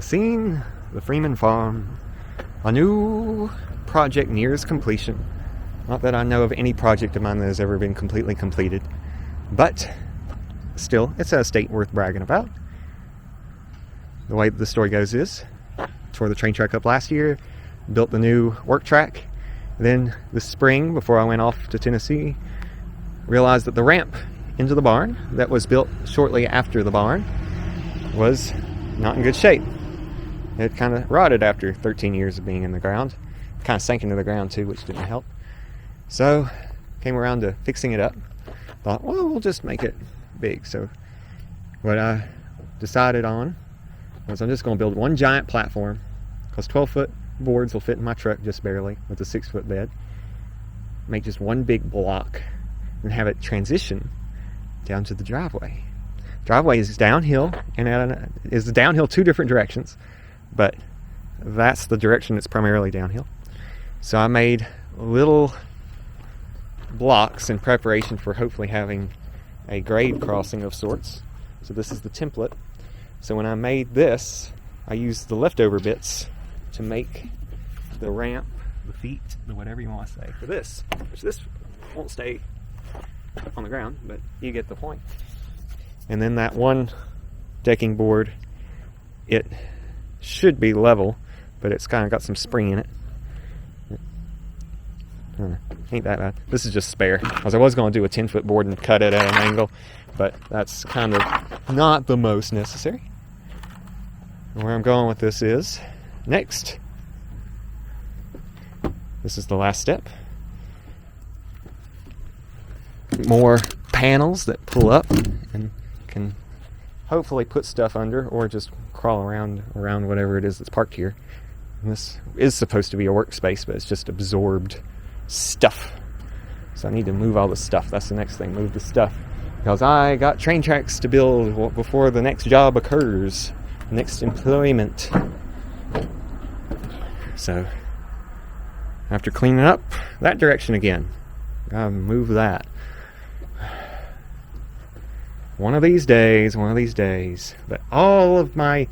Seen the Freeman Farm. A new project nears completion. Not that I know of any project of mine that has ever been completely completed, but still, it's an estate worth bragging about. The way the story goes is, tore the train track up last year, built the new work track, then this spring, before I went off to Tennessee, realized that the ramp into the barn that was built shortly after the barn was not in good shape. It kind of rotted after 13 years of being in the ground. Kind of sank into the ground too, which didn't help. So, came around to fixing it up. Thought, well, we'll just make it big. So, what I decided on was I'm just going to build one giant platform, because 12-foot boards will fit in my truck just barely with a 6-foot bed. Make just one big block and have it transition down to the driveway. Driveway is downhill, and is downhill two different directions, but that's the direction it's primarily downhill. So I made little blocks in preparation for hopefully having a grade crossing of sorts. So this is the template. So when I made this, I used the leftover bits to make the ramp, the feet, the whatever you want to say, for this, which this won't stay on the ground, but you get the point. And then that one decking board, it should be level, but it's kind of got some spring in it. Ain't that bad. This is just spare, because I was going to do a 10-foot board and cut it at an angle, but that's kind of not the most necessary. Where I'm going with this is, next, this is the last step. More panels that pull up and can hopefully put stuff under, or just crawl around whatever it is that's parked here. And this is supposed to be a workspace, but it's just absorbed stuff. So I need to move all the stuff. That's the next thing, move the stuff. Because I got train tracks to build before the next job occurs, next employment. So, after cleaning up that direction again, gotta move that. One of these days, but all of my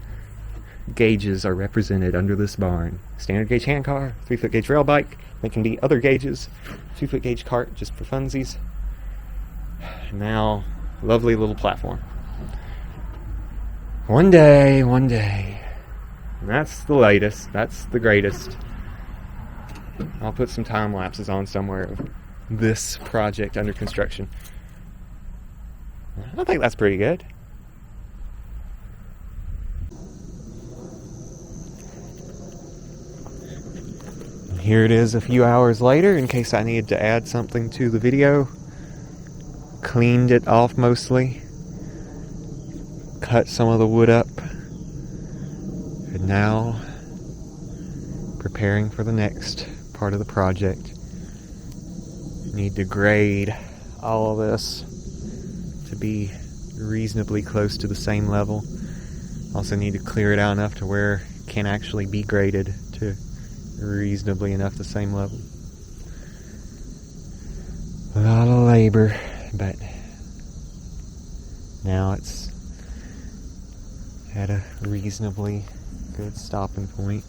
gauges are represented under this barn. Standard gauge hand car, 3-foot gauge rail bike, they can be other gauges, 2-foot gauge cart just for funsies. And now, lovely little platform. One day, and that's the latest, that's the greatest. I'll put some time lapses on somewhere of this project under construction. I think that's pretty good. Here it is a few hours later, in case I needed to add something to the video. Cleaned it off mostly. Cut some of the wood up. And now, preparing for the next part of the project. Need to grade all of this to be reasonably close to the same level. Also need to clear it out enough to where it can actually be graded to reasonably enough the same level. A lot of labor, but now it's at a reasonably good stopping point.